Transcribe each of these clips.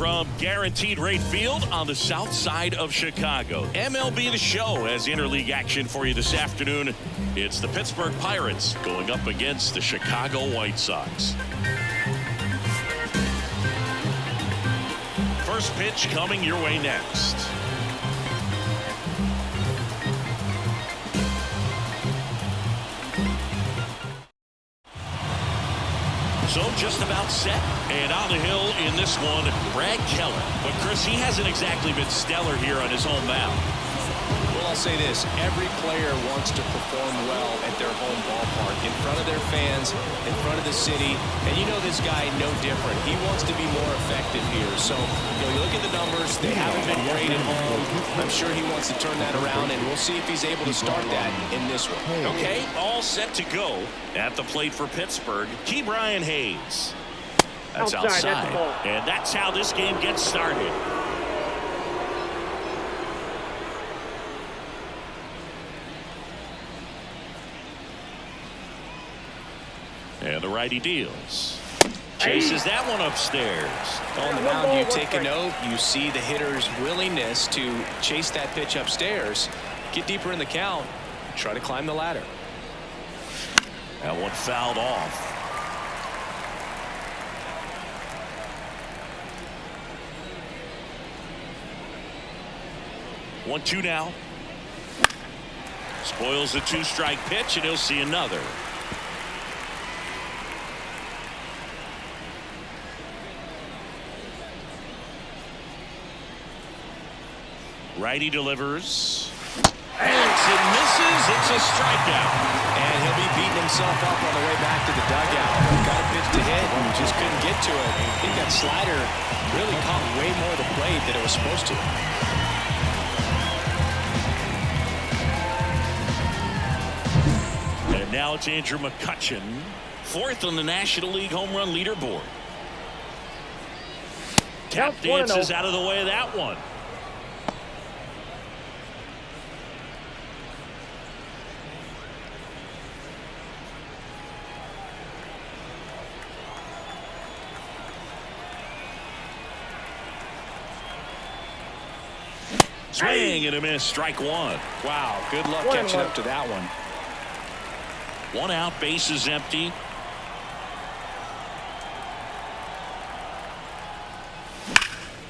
from Guaranteed Rate Field on the south side of Chicago. MLB The Show has interleague action for you this afternoon. It's the Pittsburgh Pirates going up against the Chicago White Sox. First pitch coming your way next. So just about set, and on the hill in this one, Brad Keller. But Chris, he hasn't exactly been stellar here on his home mound. Well, I'll say this. Every player wants to perform well at their home ballpark, in front of their fans, in front of the city. And you know this guy no different. He wants to be more effective here. So, you look at the numbers. They haven't been great at home. I'm sure he wants to turn that around, and we'll see if he's able to start that in this one. Okay, all set to go at the plate for Pittsburgh. Brian Hayes. That's outside. And that's how this game gets started. And the righty deals. Chases that one upstairs. On the mound, you take a note. You see the hitter's willingness to chase that pitch upstairs, get deeper in the count, try to climb the ladder. That one fouled off. One-two now. Spoils the two-strike pitch, and he'll see another. Righty delivers. And misses. It's a strikeout. And he'll be beating himself up on the way back to the dugout. Got a pitch to hit and just couldn't get to it. I think that slider really caught way more of the plate than it was supposed to. And now it's Andrew McCutchen, fourth on the National League home run leaderboard. Tap dances out of the way of that one. Swing and a miss, strike one. Wow, good luck catching up to that one. One out, base is empty.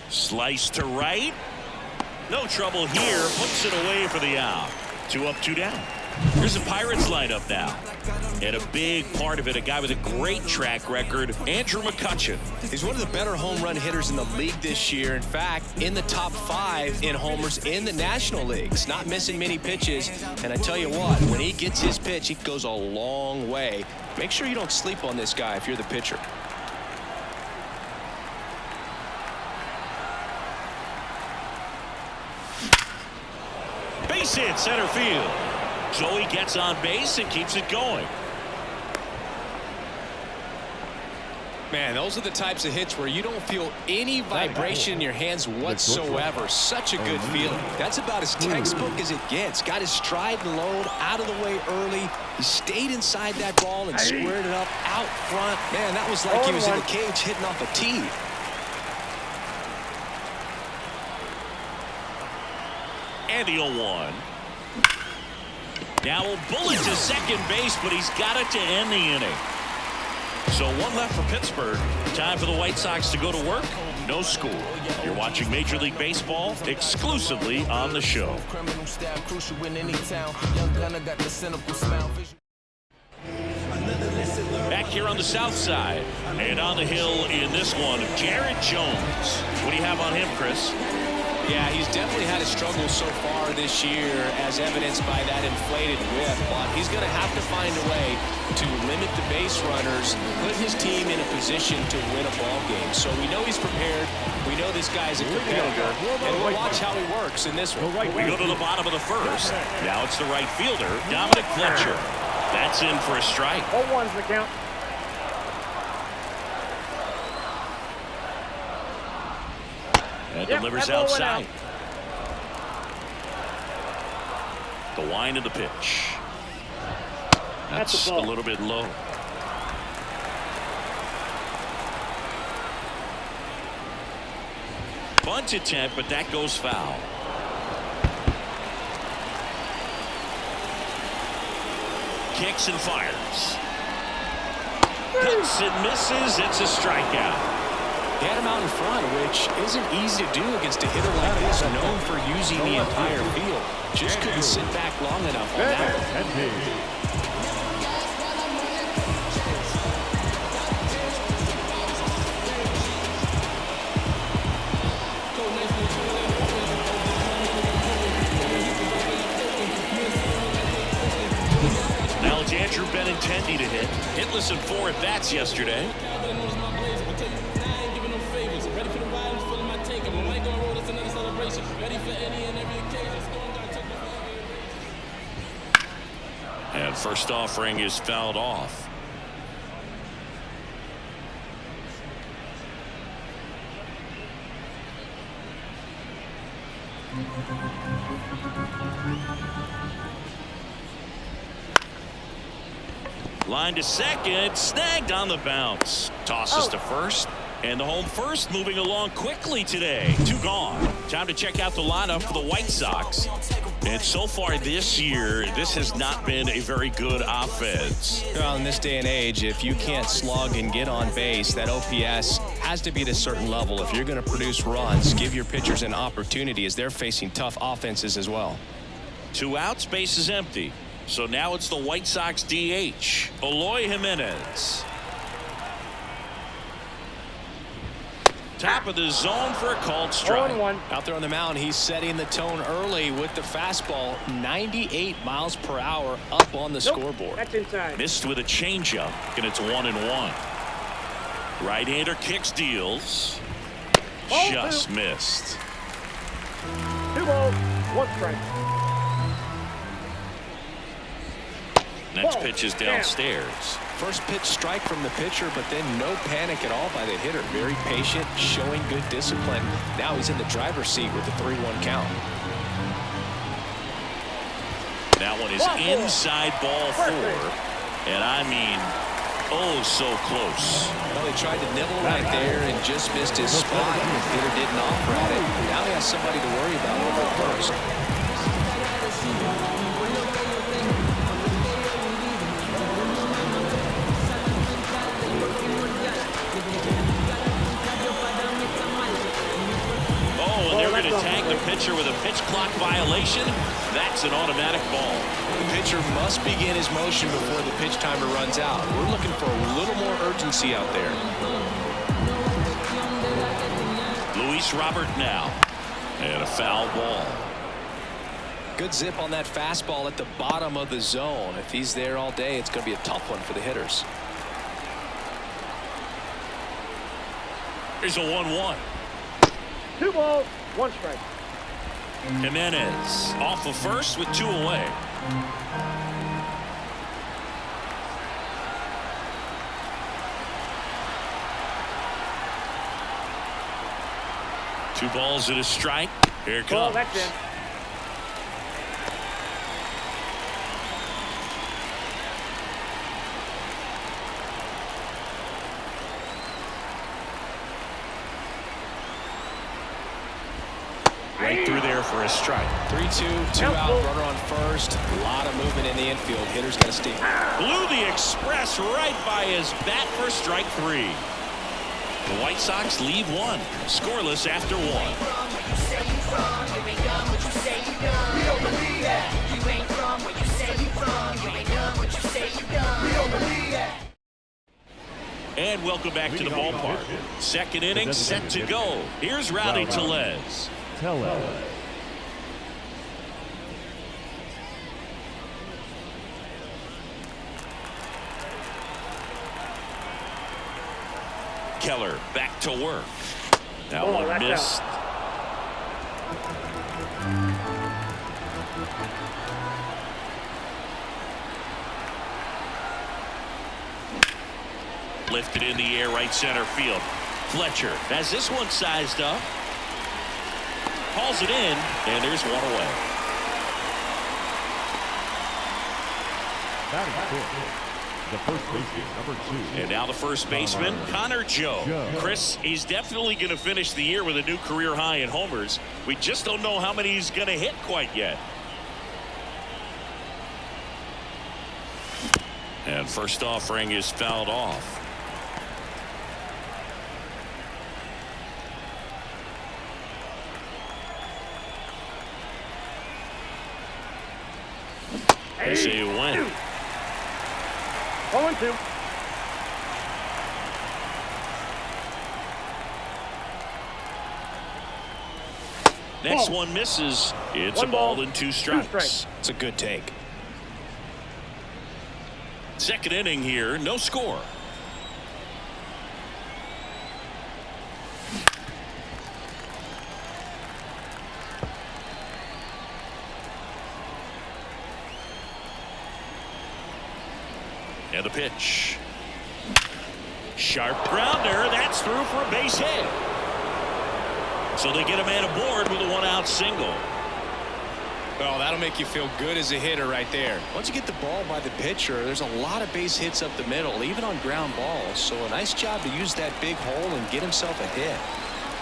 Slice to right. No trouble here. Puts it away for the out. 2 up, 2 down. Here's the Pirates lineup now. And a big part of it, a guy with a great track record, Andrew McCutchen. He's one of the better home run hitters in the league this year. In fact, in the top 5 in homers in the National Leagues. Not missing many pitches. And I tell you what, when he gets his pitch, he goes a long way. Make sure you don't sleep on this guy if you're the pitcher. Base hit, center field. Joey gets on base and keeps it going. Man, those are the types of hits where you don't feel any vibration in your hands whatsoever. Such a good feeling. That's about as textbook as it gets. Got his stride and load out of the way early. He stayed inside that ball and squared it up out front. Man, that was like he was in the cage hitting off a tee. And the 0-1. Now a bullet to second base, but he's got it to end the inning. So one left for Pittsburgh. Time for the White Sox to go to work. No score. You're watching Major League Baseball exclusively on the show. Back here on the south side. And on the hill in this one, Jared Jones. What do you have on him, Chris? Yeah, he's definitely had a struggle so far this year, as evidenced by that inflated whip. But he's going to have to find a way to limit the base runners, put his team in a position to win a ball game. So we know he's prepared. We know this guy's a competitor, and we'll watch how he works in this one. We go to the bottom of the first. Now it's the right fielder, Dominic Fletcher. That's in for a strike. 0-1's the count. And delivers outside. The wind of the pitch. That's a little bit low. bunt attempt, but that goes foul. Kicks and fires. Cuts and misses. It's a strikeout. He had him out in front, which isn't easy to do against a hitter like this, known for using the entire field. Just couldn't sit back long enough on that one. Andrew Benintendi to hit. Hitless in 4 at-bats yesterday. And first offering is fouled off. Line to second, snagged on the bounce. Tosses to first, and the home first moving along quickly today. 2 gone. Time to check out the lineup for the White Sox. And so far this year, this has not been a very good offense. Well, in this day and age, if you can't slug and get on base, that OPS has to be at a certain level. If you're going to produce runs, give your pitchers an opportunity as they're facing tough offenses as well. 2 outs, base is empty. So now it's the White Sox DH, Eloy Jimenez. Top of the zone for a called strike. Out there on the mound, he's setting the tone early with the fastball, 98 miles per hour up on the scoreboard. That's inside. Missed with a changeup, and it's 1-1. Right-hander kicks, deals. Just missed. 2 balls, 1 strike. Next pitch is downstairs. First pitch strike from the pitcher, but then no panic at all by the hitter. Very patient, showing good discipline. Now he's in the driver's seat with the 3-1 count. That one is inside ball 4. And I mean, oh, so close. Well, he tried to nibble right there and just missed his spot. The hitter didn't offer at it. Now he has somebody to worry about over at first. To tag the pitcher with a pitch clock violation. That's an automatic ball. The pitcher must begin his motion before the pitch timer runs out. We're looking for a little more urgency out there. Luis Robert now. And a foul ball. Good zip on that fastball at the bottom of the zone. If he's there all day, it's going to be a tough one for the hitters. Here's a 1-1. 2 balls, 1 strike. Jimenez off of first with 2 away. Two balls and a strike. Here it comes. Ball, that's in. Right through there for a strike. 3-2, 2 out, runner on first. A lot of movement in the infield. Hitter's got to stay. Blew the express right by his bat for strike 3. The White Sox lead 1, scoreless after 1. And welcome back to the ballpark. Second inning set to go. Here's Rowdy Tellez. Keller back to work. That one missed. Lifted in the air, right center field. Fletcher has this one sized up. Hauls it in, and there's one away. The first baseman, number 2. And now the first baseman, Connor Joe. Chris, he's definitely going to finish the year with a new career high in homers. We just don't know how many he's going to hit quite yet. And first offering is fouled off. They say you win. 0-2. Next one misses. It's a ball and 2 strikes. It's a good take. Second inning here, no score. And the pitch. Sharp grounder. That's through for a base hit. So they get a man aboard with a 1-out single. Well, that'll make you feel good as a hitter right there. Once you get the ball by the pitcher, there's a lot of base hits up the middle, even on ground balls. So a nice job to use that big hole and get himself a hit.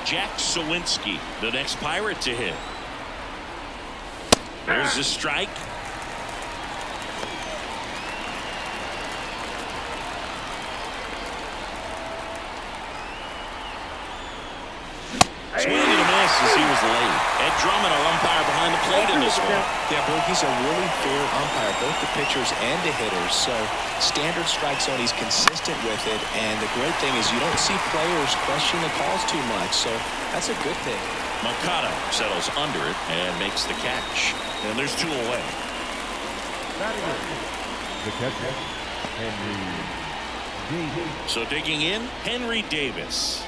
Jack Sawinski, the next Pirate to hit. There's the strike. Swing and a miss as he was late. Ed Drummond, our umpire behind the plate in this one. Yeah, Berg, he's a really fair umpire, both the pitchers and the hitters. So standard strike zone, he's consistent with it. And the great thing is you don't see players question the calls too much. So that's a good thing. Moncada settles under it and makes the catch. And there's 2 away. The catcher, Henry Davis. So digging in, Henry Davis.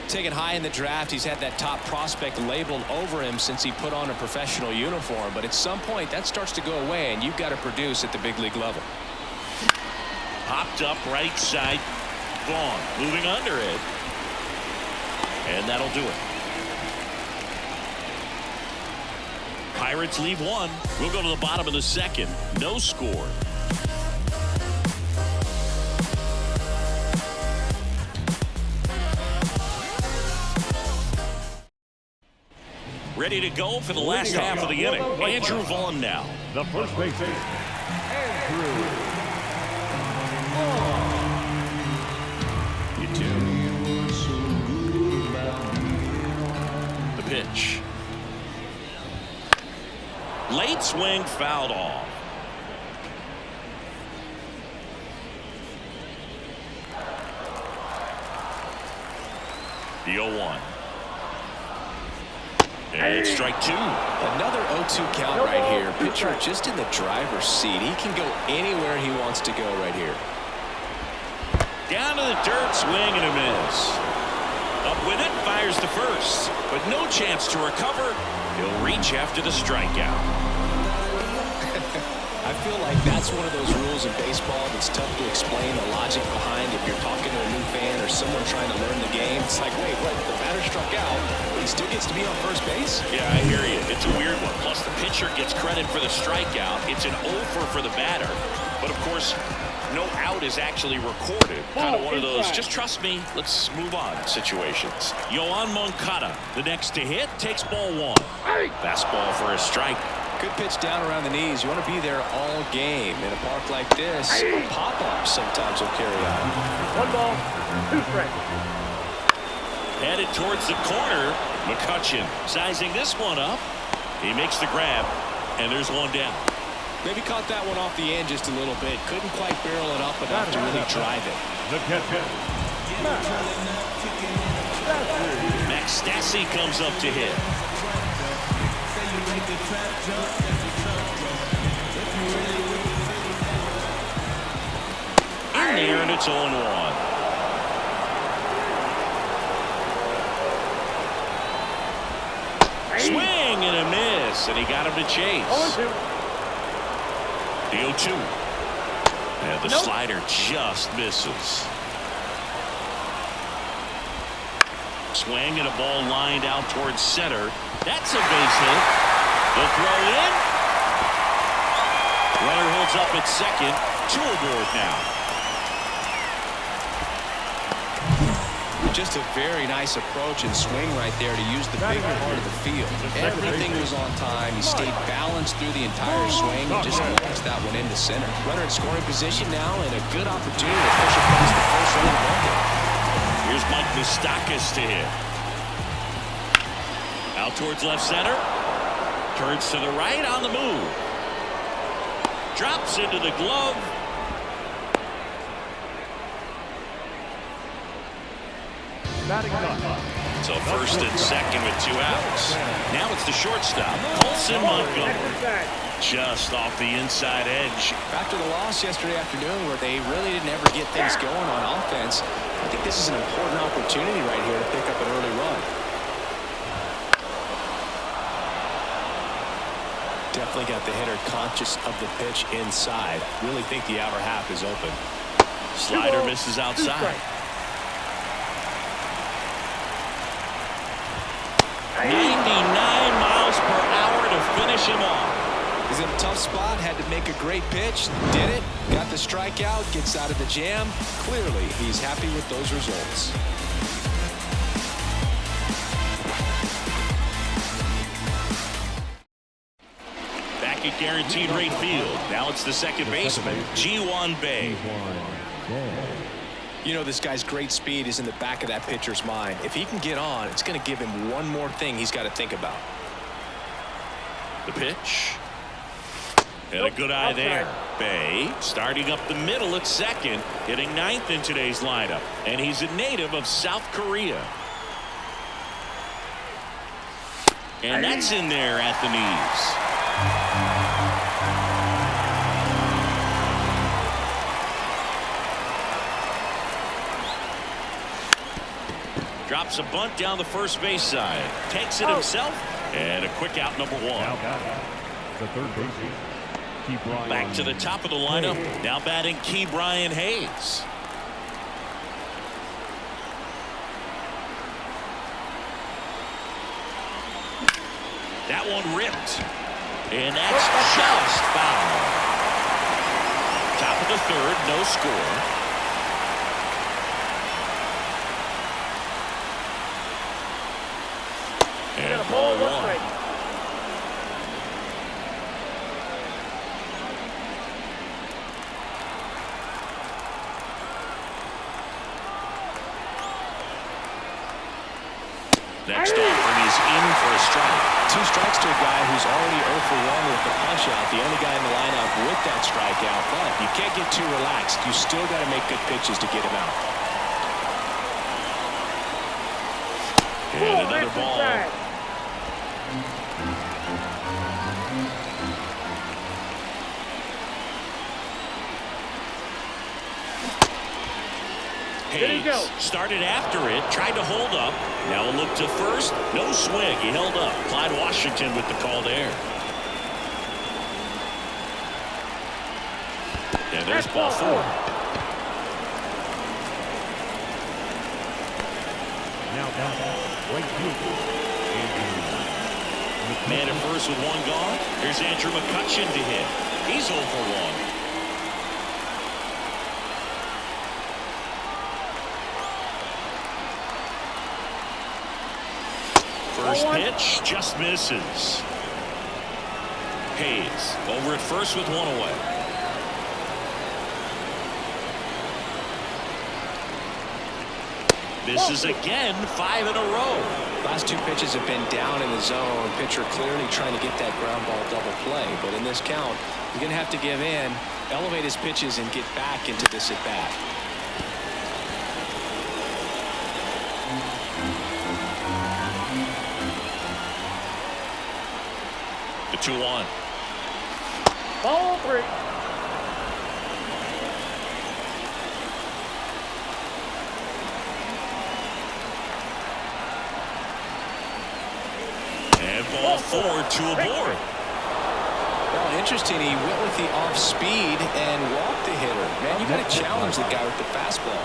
Taken high in the draft, he's had that top prospect labeled over him since he put on a professional uniform. But at some point, that starts to go away, and you've got to produce at the big league level. Popped up right side. Vaughn moving under it. And that'll do it. Pirates leave 1. We'll go to the bottom of the second. No score. Ready to go for the last half of the inning. Andrew Vaughn now. The first baseman, Andrew Vaughn. The pitch. Late swing, fouled off. The 0-1. And it's strike 2. Another 0-2 count right here. Pitcher just in the driver's seat. He can go anywhere he wants to go right here. Down to the dirt, swing and a miss. Up with it, fires to first. But no chance to recover. He'll reach after the strikeout. I feel like that's one of those rules in baseball that's tough to explain the logic behind if you're talking to a new fan or someone trying to learn the game. It's like, wait, what? The batter struck out, but he still gets to be on first base? Yeah, I hear you. It's a weird one. Plus, the pitcher gets credit for the strikeout. It's an over for the batter. But, of course, no out is actually recorded. Kind of one of those, just trust me, let's move on situations. Yoan Moncada, the next to hit, takes ball 1. Fastball for a strike. Good pitch down around the knees. You want to be there all game. In a park like this, pop-ups sometimes will carry out. 1 ball, 2 strikes. Headed towards the corner. McCutcheon sizing this one up. He makes the grab, and there's 1 down. Maybe caught that one off the end just a little bit. Couldn't quite barrel it up enough to really drive it. The catcher, Max Stassi comes up to hit. In there, and it's 0-1. Swing and a miss, and he got him to chase. 0-2. The 0-2. And the slider just misses. Swing and a ball lined out towards center. That's a base hit. The throw in. Runner holds up at second. 2 aboard now. Just a very nice approach and swing right there to use the bigger part of the field. Everything was on time. He stayed balanced through the entire swing and just launched that one into center. Runner in scoring position now and a good opportunity to push it past the first run of the bucket. Here's Mike Moustakas to hit. Out towards left center. Turns to the right on the move. Drops into the glove. So first and second with 2 outs. Now it's the shortstop, Colson Montgomery. Just off the inside edge. After the loss yesterday afternoon where they really didn't ever get things going on offense, I think this is an important opportunity right here to pick up an early run. Definitely got the hitter conscious of the pitch inside. Really think the outer half is open. Slider misses outside. 99 miles per hour to finish him off. He's in a tough spot, had to make a great pitch, did it, got the strikeout, gets out of the jam. Clearly, he's happy with those results. Back at guaranteed rate field. Now it's the second baseman, Ji-hwan Bae. You know, this guy's great speed is in the back of that pitcher's mind. If he can get on, it's going to give him one more thing he's got to think about. The pitch. And a good eye there. Bae starting up the middle at second, hitting ninth in today's lineup. And he's a native of South Korea. And that's in there at the knees. Drops a bunt down the first base side. Takes it himself. And a quick out, number 1. The third baseman, Ke'Bryan. Back to the top of the lineup. Now batting Ke'Bryan Hayes. That one ripped. And that's just foul. Top of the third, no score. And ball 1. Next offering is in for a strike. 2 strikes to a guy who's already 0 for 1 with the punch out. The only guy in the lineup with that strikeout. But you can't get too relaxed. You still got to make good pitches to get him out. And another ball. Hayes started after it, tried to hold up. Now a look to first. No swing. He held up. Clyde Washington with the call there. And there's ball 4. Now right field. Man at first with 1 gone. Here's Andrew McCutchen to hit. He's 0 for 1. First pitch just misses. Hayes over at first with 1 away. Misses again, 5 in a row. Last 2 pitches have been down in the zone. Pitcher clearly trying to get that ground ball double play. But in this count, he's going to have to give in, elevate his pitches, and get back into this at bat. The 2-1. Ball 3. And ball 4 to a board. Well, interesting. He went with the off speed and walked the hitter. Man, you got to challenge the guy with the fastball.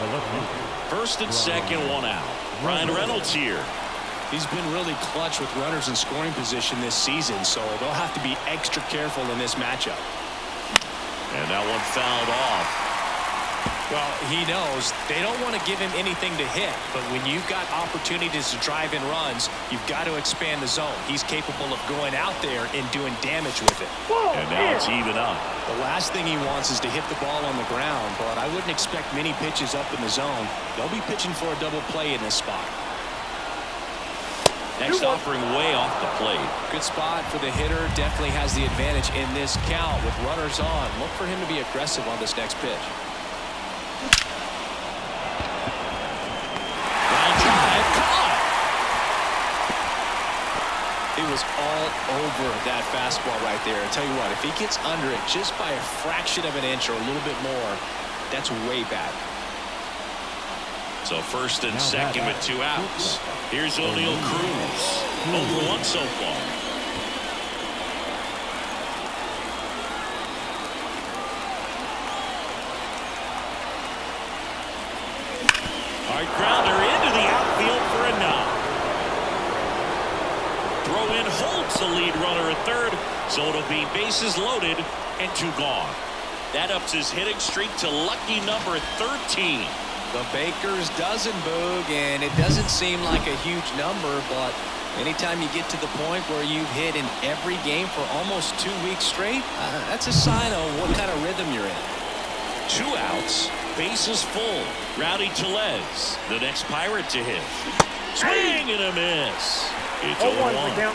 First and second, 1 out. Ryan Reynolds here. He's been really clutch with runners in scoring position this season, so they'll have to be extra careful in this matchup. And that one fouled off. Well, he knows they don't want to give him anything to hit, but when you've got opportunities to drive in runs, you've got to expand the zone. He's capable of going out there and doing damage with it. And now it's even up. The last thing he wants is to hit the ball on the ground, but I wouldn't expect many pitches up in the zone. They'll be pitching for a double play in this spot. Next offering way off the plate. Good spot for the hitter. Definitely has the advantage in this count with runners on. Look for him to be aggressive on this next pitch. It was all over that fastball right there. I tell you what, if he gets under it just by a fraction of an inch or a little bit more, that's way back. So first and second with 2 outs. Here's O'Neal Cruz. 0-1 so far. Hard grounder into the outfield for a knock. Throw in holds the lead runner at third, so it'll be bases loaded and 2 gone. That ups his hitting streak to lucky number 13. The Baker's dozen, Boog, and it doesn't seem like a huge number, but anytime you get to the point where you've hit in every game for almost 2 weeks straight, that's a sign of what kind of rhythm you're in. 2 outs, bases full. Rowdy Tellez, the next Pirate to hit. Swing and a miss. It's 0-1.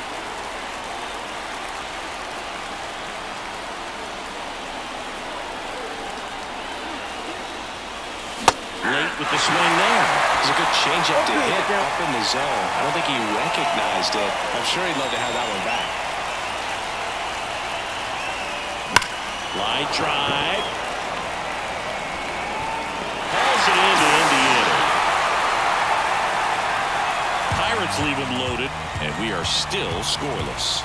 Late with the swing there. It's a good changeup to hit up in the zone. I don't think he recognized it. I'm sure he'd love to have that one back. Line drive. Hauls it into Indiana. Pirates leave him loaded, and we are still scoreless.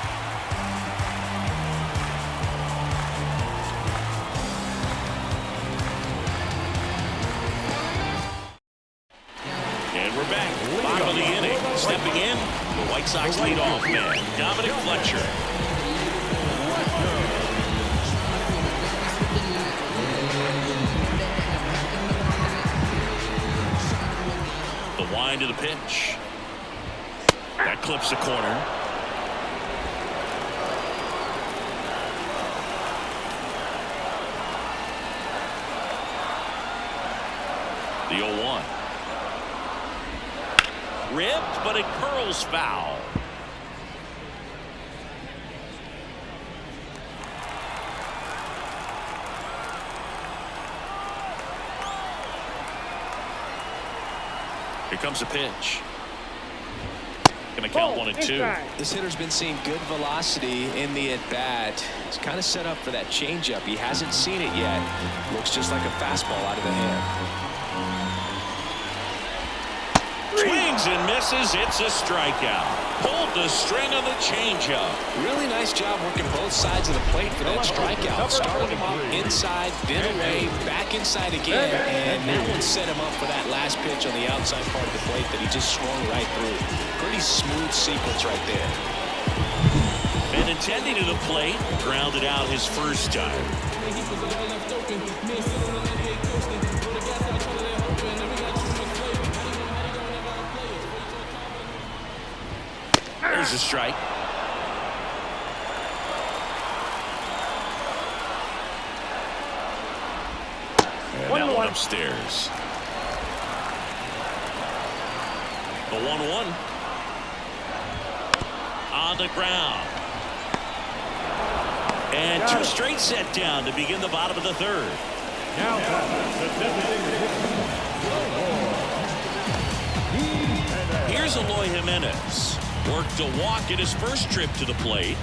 And we're back. Bottom of the inning. Stepping in, the White Sox leadoff man, Dominic Fletcher. The wind of the pitch. That clips the corner. The 0-1. Ripped, but it curls foul. Here comes a pitch. Gonna count 1 and 2. This hitter's been seeing good velocity in the at-bat. He's kind of set up for that changeup. He hasn't seen it yet. Looks just like a fastball out of the hand. Swings and misses. It's a strikeout. Pulled the string on the changeup. Really nice job working both sides of the plate for that strikeout. Started him off inside, then away, back inside again, and that one set him up for that last pitch on the outside part of the plate that he just swung right through. Pretty smooth sequence right there. And intending to the plate, grounded out his first time. There's a strike. And that one upstairs. The 1-1. On the ground. And 2 straight set down to begin the bottom of the third. Now the designated hitter. Here's Eloy Jimenez. Worked a walk in his first trip to the plate.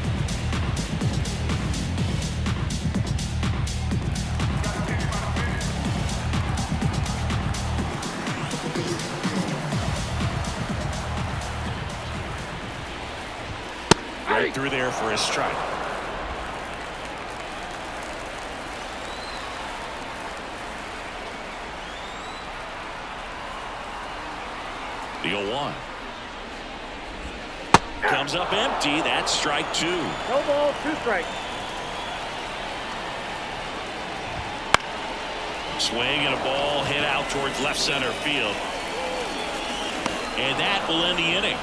Right through there for a strike. The 0-1. Comes up empty. That's strike 2. No ball, 2 strikes. Swing and a ball hit out towards left center field. And that will end the inning.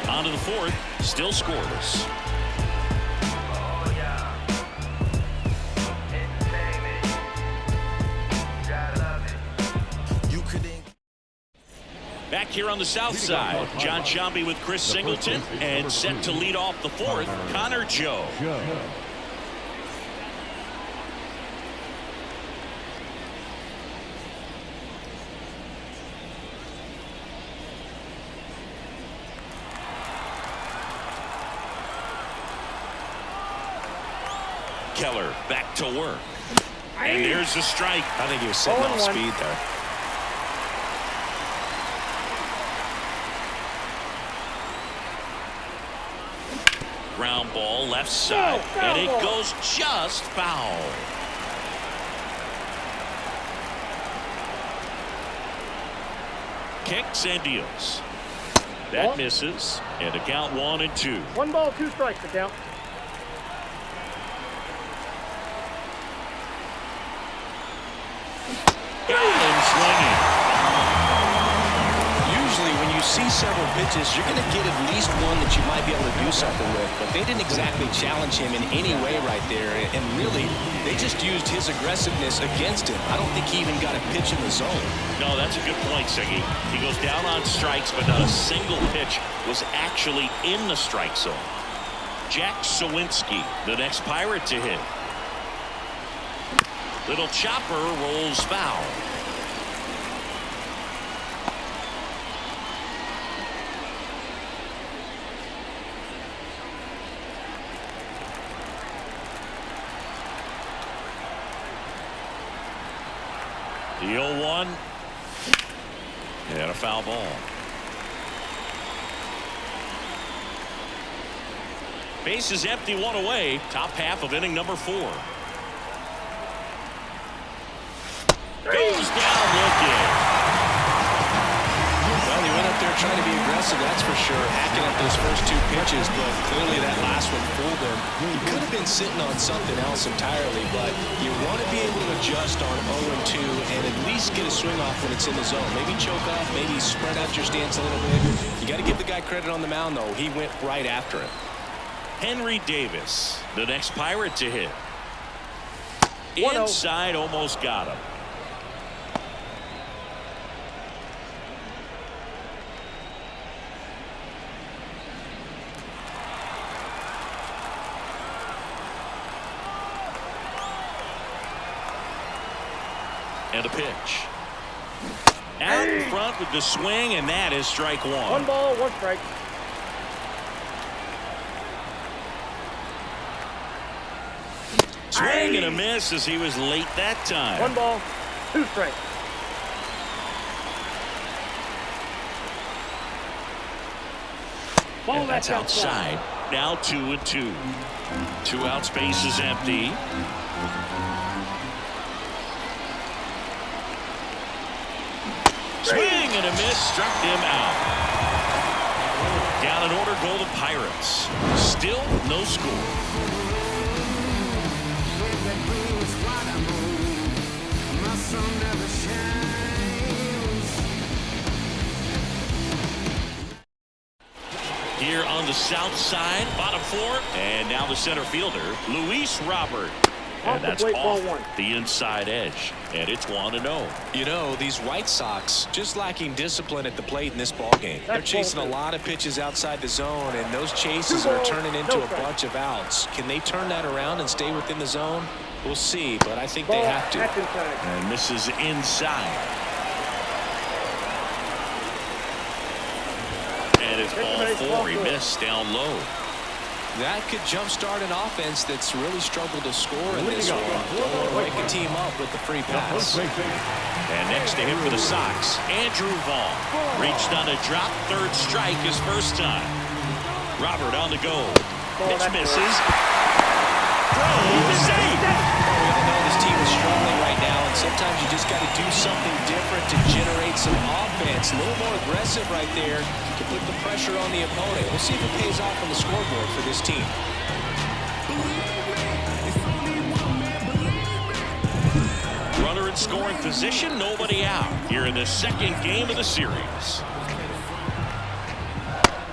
On to the fourth, still scoreless. Back here on the south side, John Shambi with Chris Singleton, and set to lead off the fourth, Connor Joe. Keller back to work. And there's the strike. I think he was sitting off speed there. Ground ball left side, and it goes just foul. Kicks and deals. That misses, and a count 1-2. 1 ball, 2 strikes to count. And swinging. Usually when you see several pitches, you're going to get at least one that you might be able to do something with. But they didn't exactly challenge him in any way right there. And really, they just used his aggressiveness against him. I don't think he even got a pitch in the zone. No, that's a good point, Siggy. He goes down on strikes, but not a single pitch was actually in the strike zone. Jack Sawinski, the next Pirate to hit. Little chopper rolls foul. The 0-1. And a foul ball. Base is empty, 1 away. Top half of inning number 4. Goes down looking. Well, he went up there trying to be aggressive, that's for sure, hacking at those first 2 pitches, but clearly that last one fooled him. He could have been sitting on something else entirely, but you want to be able to adjust on 0-2 and at least get a swing off when it's in the zone. Maybe choke off, maybe spread out your stance a little bit. You got to give the guy credit on the mound, though. He went right after it. Henry Davis, the next Pirate to hit. Inside, almost got him. And a pitch. Out in front with the swing, and that is strike 1. 1 ball, 1 strike. Swing and a miss as he was late that time. 1 ball, 2 strikes. Ball, and that's outside. Now 2-2. 2 outs, base is empty. Swing and a miss, struck him out. Down in order go the Pirates. Still no score. Here on the south side, bottom 4, and now the center fielder, Luis Robert. And that's off the inside edge, and it's 1-0. You know, these White Sox just lacking discipline at the plate in this ballgame. They're chasing a lot of pitches outside the zone, and those chases are turning into a bunch of outs. Can they turn that around and stay within the zone? We'll see, but I think they have to. And this is inside. And it's ball 4. He missed down low. That could jumpstart an offense that's really struggled to score in this one. Don't wake a team up with the free pass. And next to him for the Sox, Andrew Vaughn. Reached on a drop, 3rd strike his first time. Robert on the go. Pitch misses. Throw safe. We all know this team is struggling right now, and sometimes you just got to do something different to generate some offense. A little more aggressive right there to put the pressure on the opponent. We'll see if it pays off on the scoreboard for this team. Runner at scoring position, nobody out here in the second game of the series.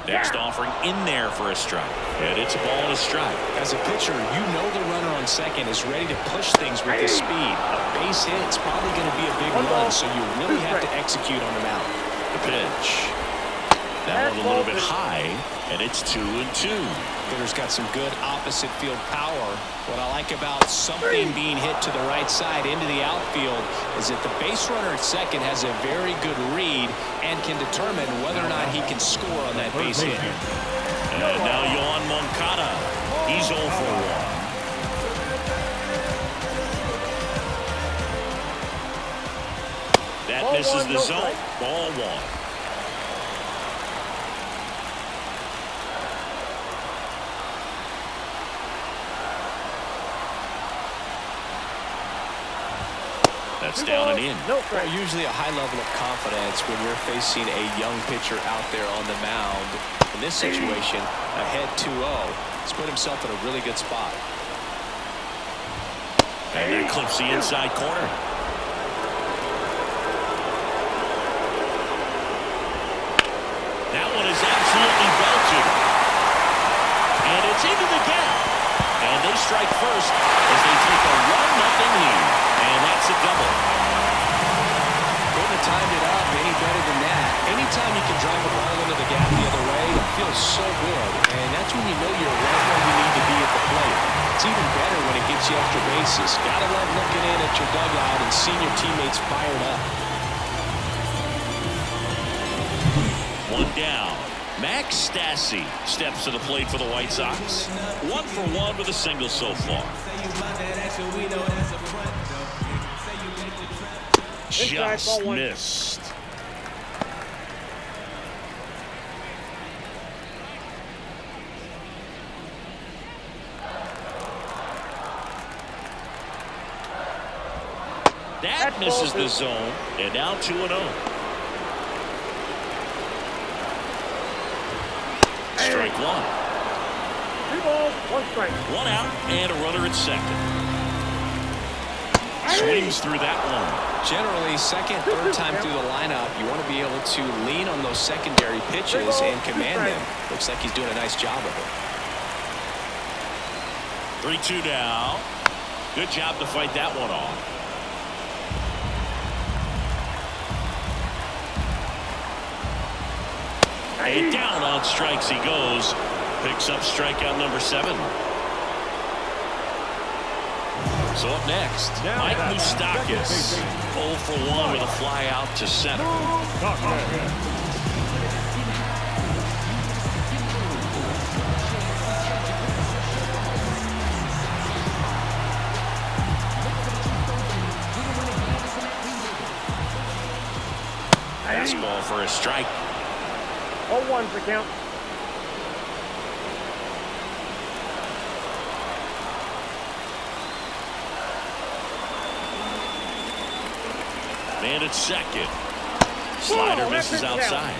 Next offering in there for a strike. And it's a ball and a strike. As a pitcher, you know the runner on second is ready to push things with his speed. A base hit is probably going to be a big run, so you really have to execute on the mound. The pitch. That one a little bit high, and it's 2-2. Hitter's got some good opposite field power. What I like about something being hit to the right side into the outfield is that the base runner at second has a very good read and can determine whether or not he can score on that base hit. And now Yohan Moncada. He's 0 for 1. That misses the zone. Ball 1. That's down and in. Well, usually a high level of confidence when you're facing a young pitcher out there on the mound. In this situation, ahead 2-0. He's put himself in a really good spot. And that clips the inside corner. That one is absolutely belted. And it's into the gap. And they strike first as they take a 1-0 lead. And that's a double. Couldn't have timed it up any better than that. Anytime you can drive a ball into the gap the other way, it feels so good. And that's when you know you're right where you need to be at the plate. It's even better when it gets you extra bases. Gotta love looking in at your dugout and seeing your teammates fired up. One down. Max Stassi steps to the plate for the White Sox. 1 for 1 with a single so far. Just missed. That misses the zone, and now 2-0. Strike 1. 2 balls, 1 strike. 1 out and a runner at second. Swings through that one. Generally, second, third time through the lineup, you want to be able to lean on those secondary pitches and command them. Looks like he's doing a nice job of it. 3-2 now. Good job to fight that one off. And down on strikes he goes. Picks up strikeout number 7. So up next, Mike Moustakas, 0 for 1 with a fly out to center. Fastball for a strike. 0-1's the count. And it's second. Slider misses outside.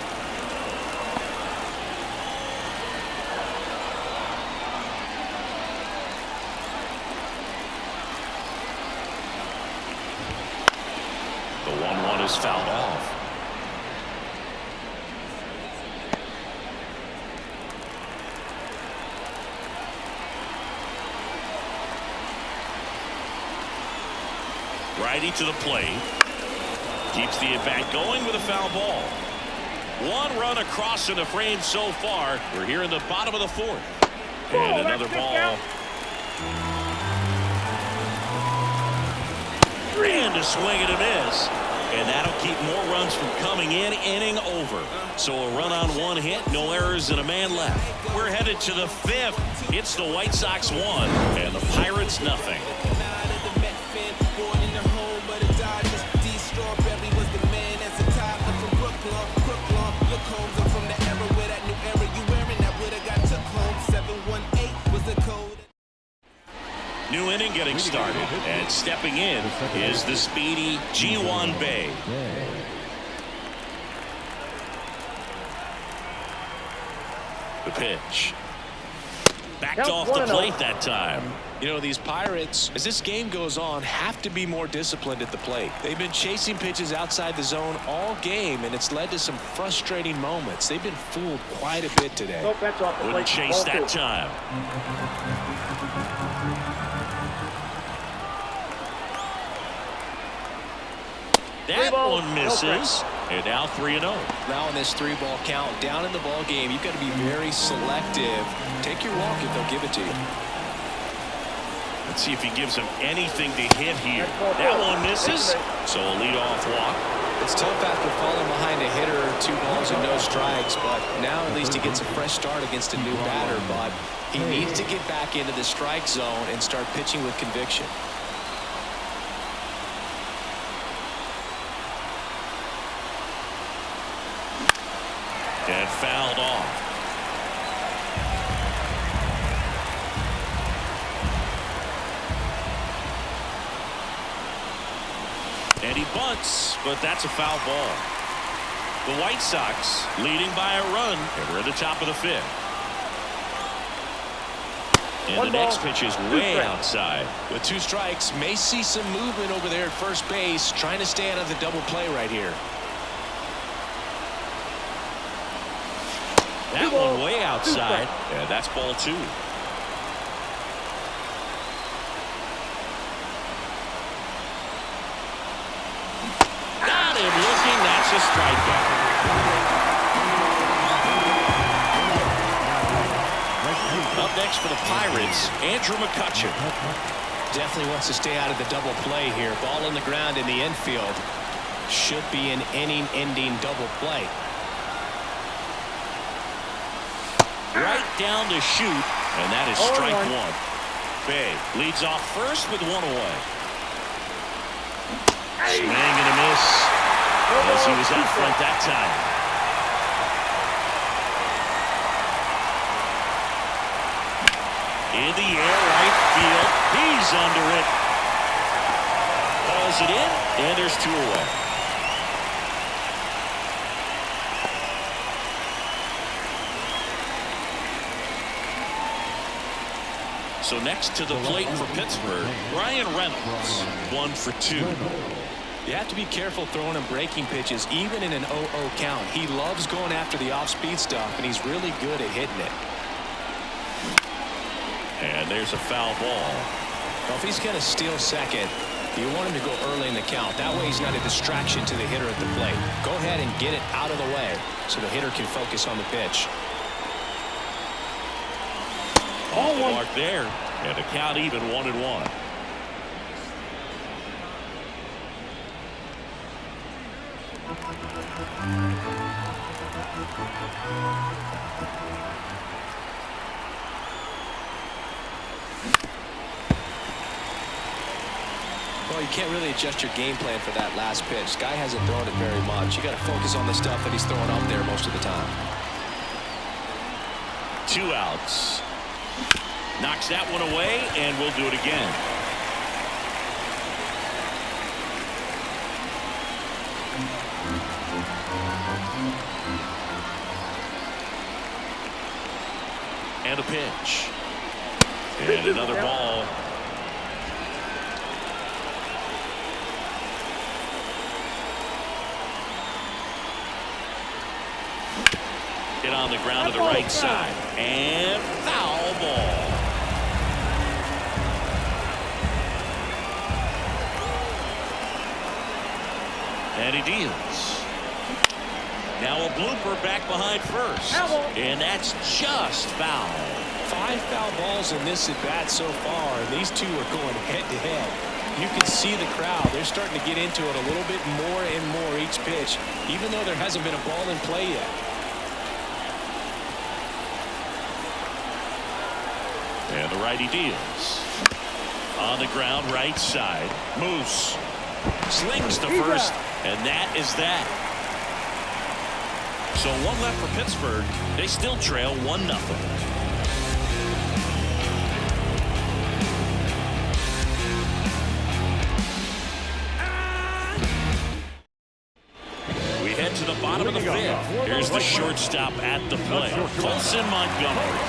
The 1-1 is fouled off. Righty to the plate. Keeps the at-bat going with a foul ball. 1 run across in the frame so far. We're here in the bottom of the 4th. And another ball. And a swing and a miss. And that'll keep more runs from coming in. Inning over. So a run on 1 hit, no errors, and a man left. We're headed to the 5th. It's the White Sox 1 and the Pirates nothing. New inning getting started, and stepping in is the speedy Ji-Hwan Bae. The pitch. Backed Count off the 1-0. plate that time. You know, these Pirates, as this game goes on, have to be more disciplined at the plate. They've been chasing pitches outside the zone all game, and it's led to some frustrating moments. They've been fooled quite a bit today. Nope, that's off the Wouldn't plate. chase Ball that 2. time. That balls, one no misses. And now 3-0. Now in this 3-ball count, down in the ball game, you've got to be very selective. Take your walk if they'll give it to you. Let's see if he gives him anything to hit here. That's ball That 4. one misses. So a leadoff walk. It's tough after falling behind a hitter, 2 balls and no strikes, but now at least he gets a fresh start against a new batter. But he needs to get back into the strike zone and start pitching with conviction. And fouled off. And he bunts, but that's a foul ball. The White Sox leading by a run, and we're at the top of the 5th. And One the next ball, pitch is 2 way strikes. outside. With 2 strikes, may see some movement over there at first base, trying to stay out of the double play right here. That Two balls, one way 2 outside, strikes. and that's ball 2. Got him looking. That's a strikeout. Up next for the Pirates, Andrew McCutchen. Definitely wants to stay out of the double play here. Ball on the ground in the infield. Should be an inning-ending double play. Right down to shoot, and that is strike 1. Bay leads off first with 1 away. Swing and a miss as he was out front that time. In the air, right field. He's under it. Balls it in, and there's 2 away. So next to the plate for Pittsburgh, Brian Reynolds, 1 for 2. You have to be careful throwing him breaking pitches, even in an 0-0 count. He loves going after the off-speed stuff, and he's really good at hitting it. And there's a foul ball. Well, if he's going to steal second, you want him to go early in the count. That way he's not a distraction to the hitter at the plate. Go ahead and get it out of the way so the hitter can focus on the pitch. Off the mark there, and a count even 1-1. Well, you can't really adjust your game plan for that last pitch. Guy hasn't thrown it very much. You got to focus on the stuff that he's throwing up there most of the time. 2 outs. Knocks that one away, and we'll do it again. And a pitch. And another ball. Hit on the ground to the right side. And foul ball. And he deals. Now a blooper back behind first. And that's just foul. 5 foul balls in this at bat so far, and these two are going head-to-head. You can see the crowd. They're starting to get into it a little bit more and more each pitch, even though there hasn't been a ball in play yet. And the righty deals. On the ground, right side. Moose slings to first, and that is that. So 1 left for Pittsburgh. They still trail 1-0. We head to the bottom of the 5th. Here's the shortstop at the plate, Colson Montgomery.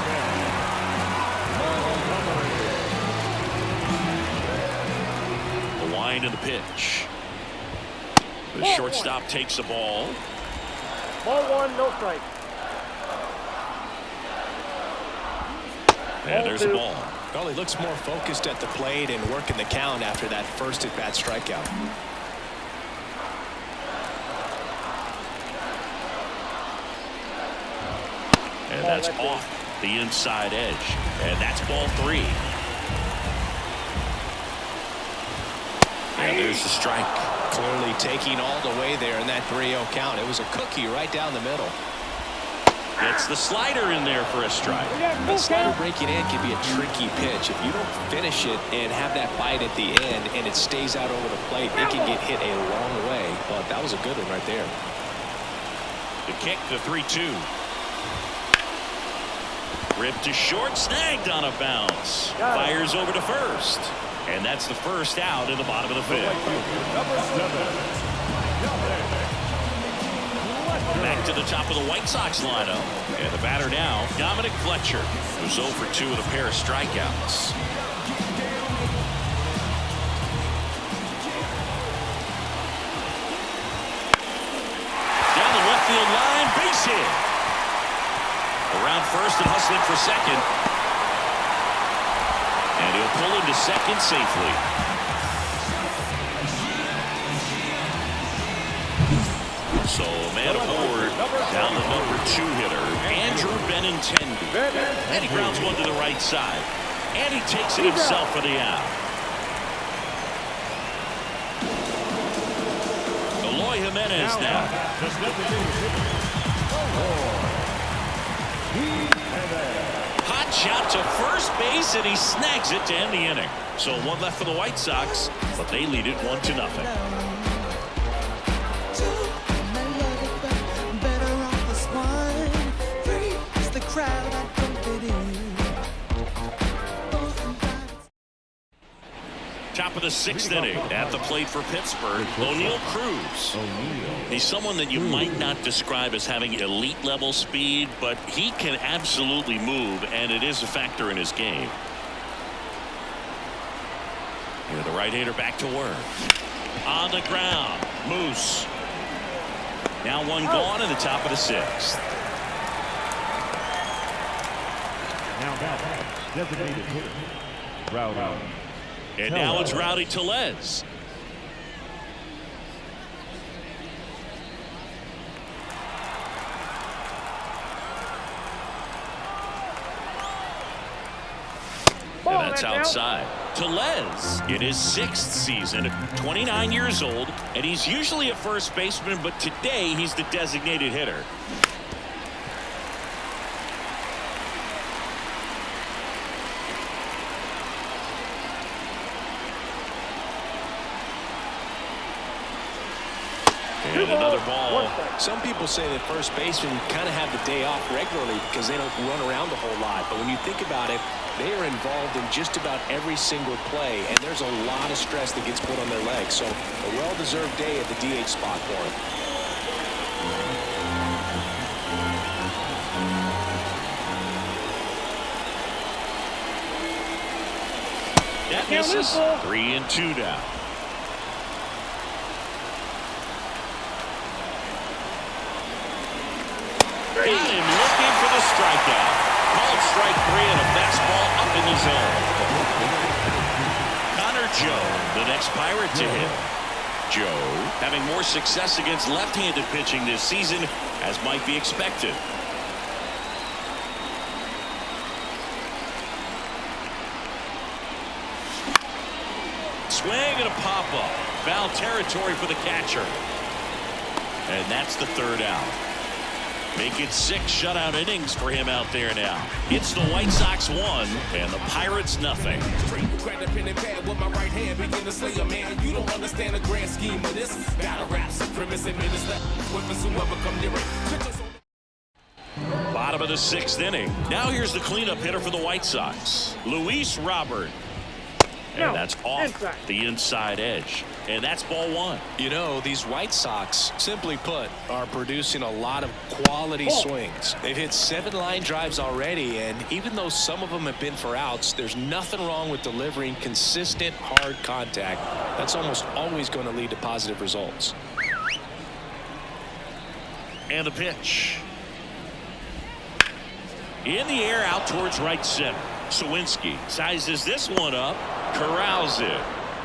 9 in the pitch. The shortstop takes the ball. Ball 1, no strike. And there's the ball. Well, he looks more focused at the plate and working the count after that first at-bat strikeout. And that's off the inside edge. And that's ball 3. And there's the strike. Clearly taking all the way there in that 3-0 count. It was a cookie right down the middle. Gets the slider in there for a strike. The slider breaking in can be a tricky pitch. If you don't finish it and have that bite at the end and it stays out over the plate, it can get hit a long way. But that was a good one right there. The kick, the 3-2. Ripped to short, snagged on a bounce. Fires over to first. And that's the first out in the bottom of the 5th. Back to the top of the White Sox lineup. And the batter now, Dominic Fletcher, who's 0 for 2 with a pair of strikeouts. Down the left field line, base hit. Around first and hustling for second. And he'll pull into second safely. So man aboard down the number 2 hitter, Andrew Benintendi. And he grounds one to the right side. And he takes it himself for the out. Eloy Jimenez now. Hot shot to first base, and he snags it to end the inning. So 1 left for the White Sox, but they lead it 1-0. Top of the 6th inning at the plate for Pittsburgh, O'Neal Cruz. He's someone that you might not describe as having elite level speed, but he can absolutely move, and it is a factor in his game. Here the right-hander back to work. On the ground, Moose. Now 1 gone in the top of the 6th. Now back, designated hitter, Rowdy. And now it's Rowdy Tellez. And that's outside. Tellez in his 6th season, 29 years old, and he's usually a first baseman, but today he's the designated hitter. And another ball. Some people say that first basemen kind of have the day off regularly because they don't run around a whole lot. But when you think about it, they are involved in just about every single play, and there's a lot of stress that gets put on their legs. So a well-deserved day at the DH spot for him. That misses. 3-2 down. Got him looking for the strikeout. Called strike 3 and a fastball up in the zone. Connor Joe, the next Pirate to hit. Joe having more success against left-handed pitching this season, as might be expected. Swing and a pop-up. Foul territory for the catcher. And that's the 3rd out. Make it 6 shutout innings for him out there now. It's the White Sox 1 and the Pirates nothing. With my right hand begin to slay a man. You don't understand the grand scheme of this. Battle rap supremacy minister. Weapons whoever come near it. Bottom of the 6th inning. Now here's the cleanup hitter for the White Sox, Luis Robert. And that's off the inside edge. And that's ball one. You know, these White Sox, simply put, are producing a lot of quality swings. They've hit 7 line drives already, and even though some of them have been for outs, there's nothing wrong with delivering consistent, hard contact. That's almost always going to lead to positive results. And the pitch. In the air, out towards right center. Sawinski sizes this one up, corrals it.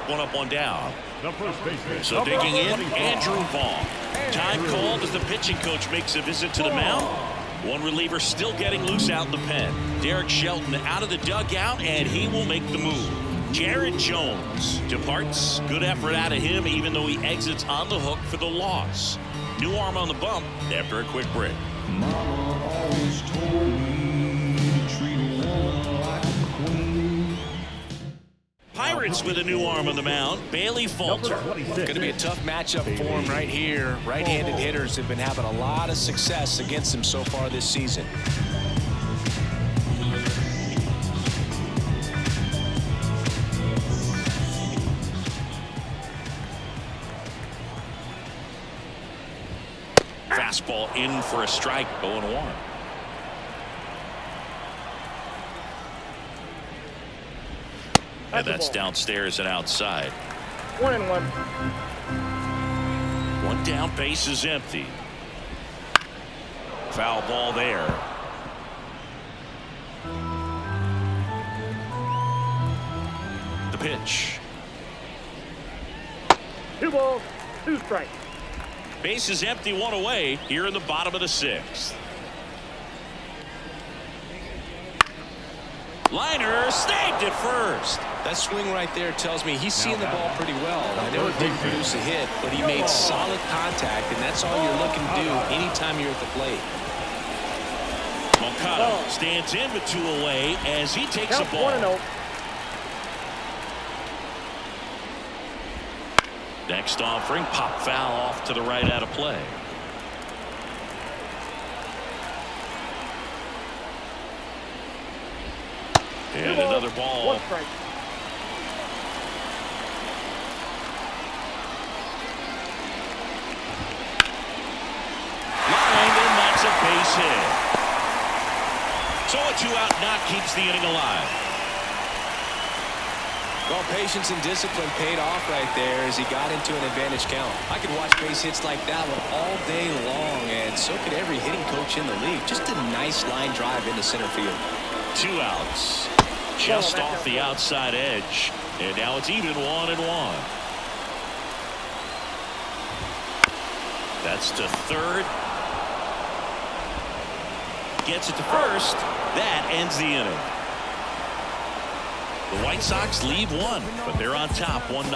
One up, one down. So digging in, Andrew Vaughn. Time called as the pitching coach makes a visit to the mound. One reliever still getting loose out in the pen. Derek Shelton out of the dugout, and he will make the move. Jared Jones departs. Good effort out of him, even though he exits on the hook for the loss. New arm on the bump after a quick break. Mama always told me to treat a woman like a queen. Pirates with a new arm on the mound. Bailey Falter. Going to be a tough matchup for him right here. Right-handed hitters have been having a lot of success against him so far this season. Fastball in for a strike. 0-1. And that's downstairs and outside. 1-1. One down, base is empty. Foul ball there. The pitch. 2 balls, 2 strikes. Base is empty, 1 away here in the bottom of the 6th. Liner snagged it first. That swing right there tells me he's seeing the ball pretty well. I know it didn't produce a hit, but he made solid contact, and that's all you're looking to do anytime you're at the plate. Moncada stands in with 2 away as he takes a ball. 1-0. Next offering, pop foul off to the right out of play. And another ball. 1 strike. Lined, and that's a base hit. So a 2-out knock keeps the inning alive. Well, patience and discipline paid off right there as he got into an advantage count. I could watch base hits like that one all day long, and so could every hitting coach in the league. Just a nice line drive into center field. 2 outs. Just off the outside edge. And now it's even 1-1. That's to third. Gets it to first. That ends the inning. The White Sox leave 1, but they're on top 1-0.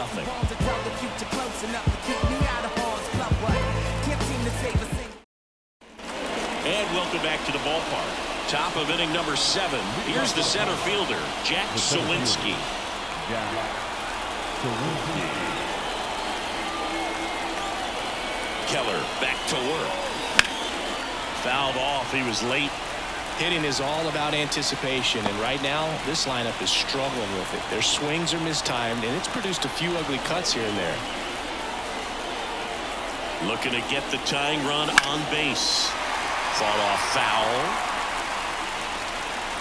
And welcome back to the ballpark. Top of inning number 7. Here's the center fielder, Jack Sawinski. Keller back to work. Fouled off. He was late. Hitting is all about anticipation, and right now this lineup is struggling with it. Their swings are mistimed, and it's produced a few ugly cuts here and there. Looking to get the tying run on base. Fought off foul.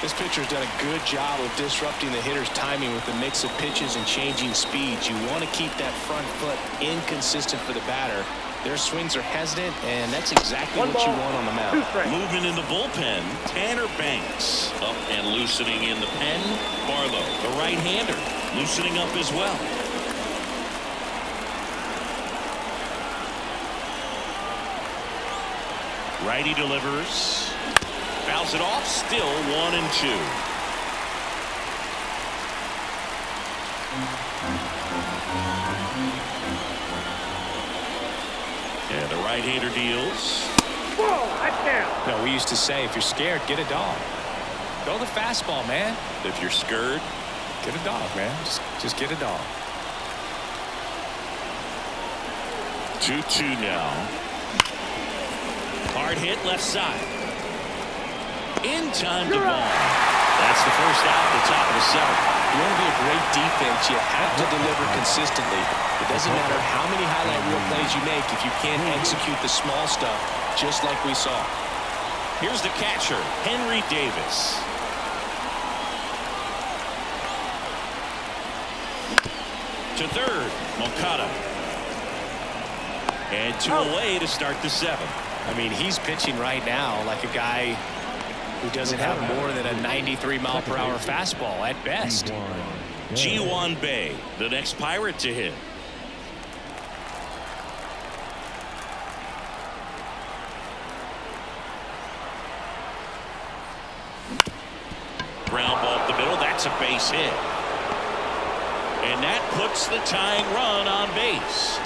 This pitcher's done a good job of disrupting the hitter's timing with the mix of pitches and changing speeds. You want to keep that front foot inconsistent for the batter. Their swings are hesitant, and that's exactly what you want on the mound. Movement in the bullpen. Tanner Banks up and loosening in the pen. Barlow, the right-hander, loosening up as well. Righty delivers. Fouls it off. Still 1-2. And the right-hander deals. Whoa, that's down. No, we used to say, if you're scared, get a dog. Throw the fastball, man. If you're scared, get a dog, man. Just get a dog. 2-2 now. Hard hit left side. In time to ball. That's the first out at the top of the 7th. you want to be a great defense, you have to deliver consistently. It doesn't matter how many highlight reel plays you make if you can't execute the small stuff, just like we saw. Here's the catcher, Henry Davis. To third, Moncada. And two away to start the seventh. I mean, he's pitching right now like a guy who doesn't have more than a 93-mile-per-hour fastball at best. Ji-Hwan Bae, the next Pirate to hit. Ground ball up the middle. That's a base hit. And that puts the tying run on base.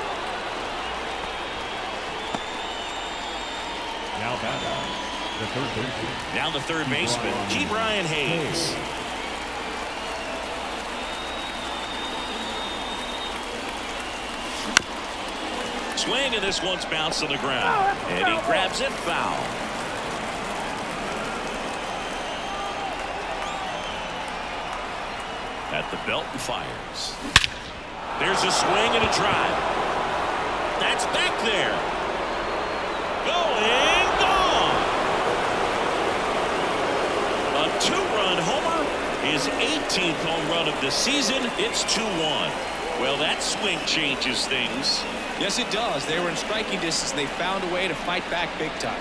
Now the third baseman, Ke'Bryan Hayes. Swing, and this one's bounced on the ground. And he grabs it foul. At the belt and fires. There's a swing and a drive. That's back there. Going, gone. A two-run homer. His 18th home run of the season. It's 2-1. Well, that swing changes things. Yes, it does. They were in striking distance. They found a way to fight back big time.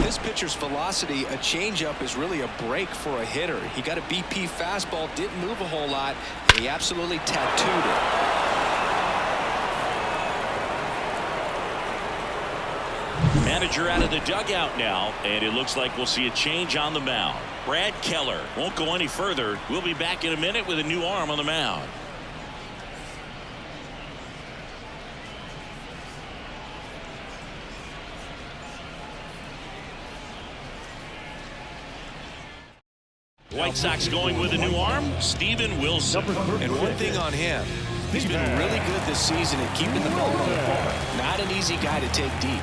This pitcher's velocity, a changeup, is really a break for a hitter. He got a BP fastball, didn't move a whole lot, and he absolutely tattooed it. Manager out of the dugout now, and it looks like we'll see a change on the mound. Brad Keller won't go any further. We'll be back in a minute with a new arm on the mound. White Sox going with a new arm, Steven Wilson. And one thing on him, he's been really good this season at keeping the ball on the ball. Not an easy guy to take deep.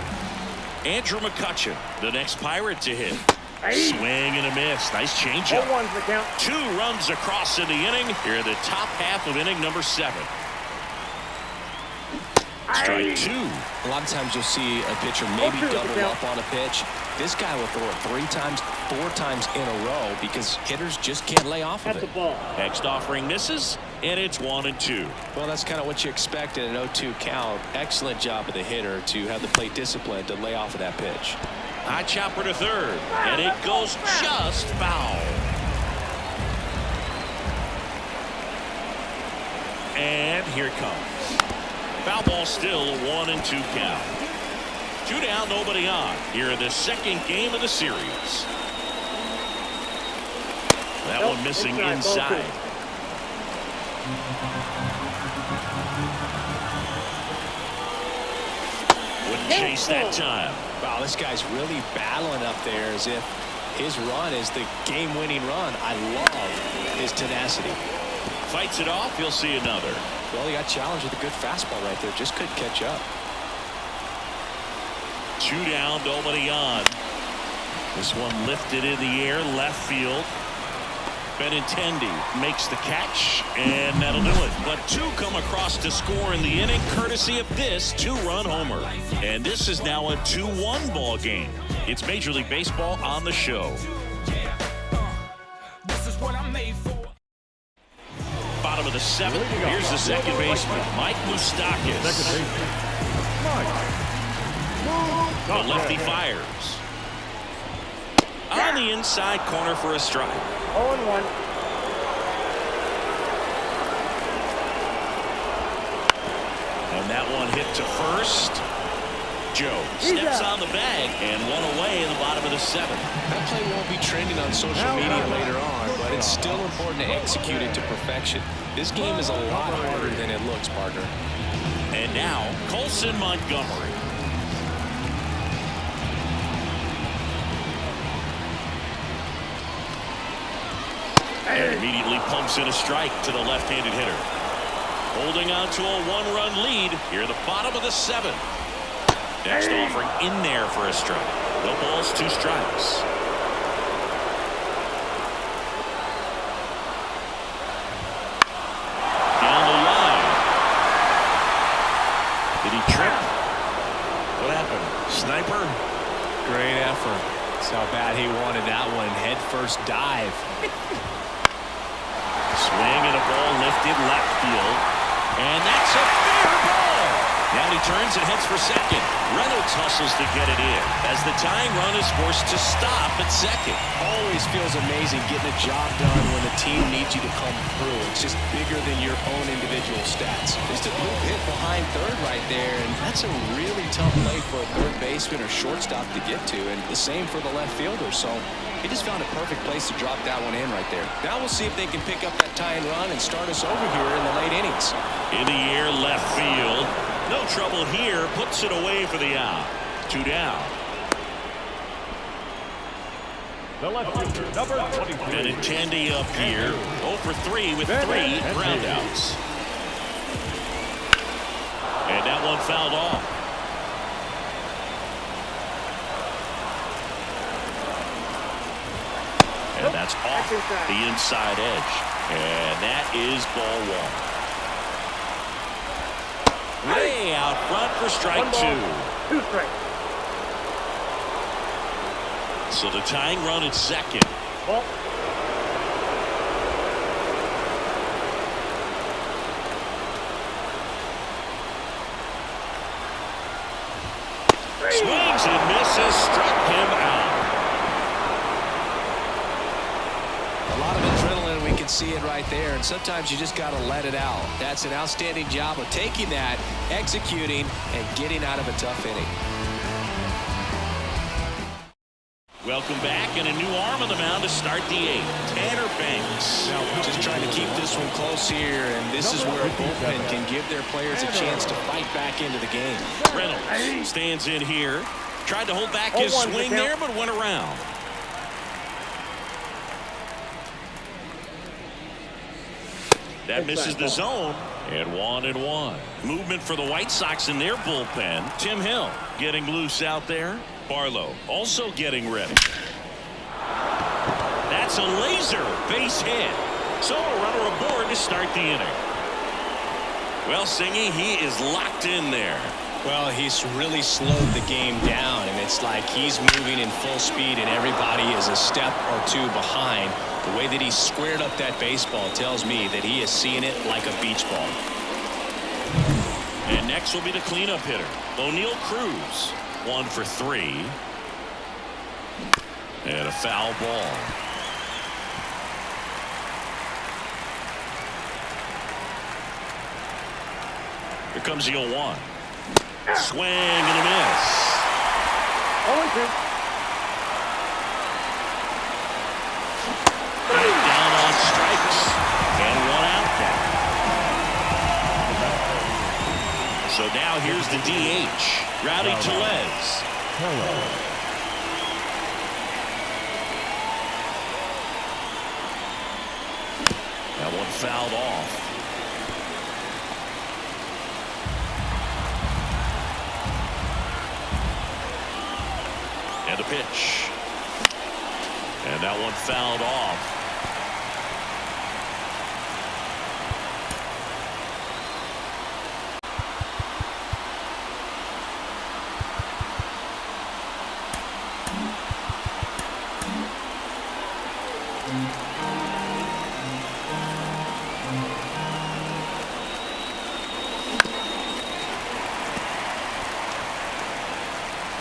Andrew McCutchen, the next Pirate to hit. Swing and a miss. Nice changeup. 0-1's the count. 2 runs across in the inning. Here in the top half of inning number 7. Strike 2. A lot of times you'll see a pitcher maybe double up on a pitch. This guy will throw it 3 times, 4 times in a row because hitters just can't lay off of That's it. the ball. Next offering misses, and it's 1-2. Well, that's kind of what you expect in an 0-2 count. Excellent job of the hitter to have the plate discipline to lay off of that pitch. High chopper to third, and it goes just foul. And here it comes. Foul ball still, 1-2 count. 2 down, nobody on. Here in the second game of the series. That one missing inside. Wouldn't chase that time. Wow, this guy's really battling up there as if his run is the game-winning run. I love his tenacity. Fights it off, he'll see another. Well, he got challenged with a good fastball right there. Just couldn't catch up. 2 down, nobody on. This one lifted in the air, left field. Benintendi makes the catch, and that'll do it. But 2 come across to score in the inning, courtesy of this 2-run homer. And this is now a 2-1 ball game. It's Major League Baseball on the show. This is what I'm made for. Bottom of the 7th. Here's the second baseman, Mike Moustakas. The lefty fires. On the inside corner for a strike. 0-1. And that one hit to first. Joe steps on the bag, and 1 away in the bottom of the 7th. That play won't be trending on social media later on, but it's still important to execute it to perfection. This game is a lot harder than it looks, partner. And now, Colson Montgomery. And immediately pumps in a strike to the left-handed hitter. Holding on to a 1-run lead here at the bottom of the 7th. Next offering in there for a strike. No balls, 2 strikes. Down the line. Did he trip? What happened? Sniper? Great effort. That's how bad he wanted that one. Head first dive. Swing and a ball lifted left field. And that's a fair ball. Now he turns and heads for second. Reynolds hustles to get it in as the tying run is forced to stop at second. Always feels amazing getting a job done when the team needs you to come through. It's just bigger than your own individual stats. Just a little hit behind third right there, and that's a really tough play for a third baseman or shortstop to get to, and the same for the left fielder. So he just found a perfect place to drop that one in right there. Now we'll see if they can pick up that tying run and start us over here in the late innings. In the air, left field. No trouble here. Puts it away for the out. 2 down. The left fielder, number 23. And Benintendi up here. 0 for 3 with 3 groundouts. And that one fouled off. And that's off the inside edge. And that is ball 1. Way out front for strike 2. 2 strikes. So the tying run at second. Ball. Swings and misses. Struck him out. A lot of adrenaline, we can see it right there, and sometimes you just got to let it out. That's an outstanding job of taking that, executing, and getting out of a tough inning. Welcome back, and a new arm on the mound to start the 8th. Tanner Banks. Just trying to keep this one close here, and this is where a bullpen can give their players a chance to fight back into the game. Reynolds stands in here. Tried to hold back his swing there, but went around. That misses the zone. And 1-1. Movement for the White Sox in their bullpen. Tim Hill getting loose out there. Barlow also getting ready. That's a laser base hit. So a runner aboard to start the inning. Well, Singy, he is locked in there. Well, he's really slowed the game down, and it's like he's moving in full speed, and everybody is a step or 2 behind. The way that he squared up that baseball tells me that he is seeing it like a beach ball. And next will be the cleanup hitter, O'Neal Cruz. 1 for 3. And a foul ball. Here comes the 0-1. Swing and a miss. 0-2. Down on strikes. And 1 out now. So now here's the DH. Rowdy Tellez. That one fouled off. And the pitch. And that one fouled off.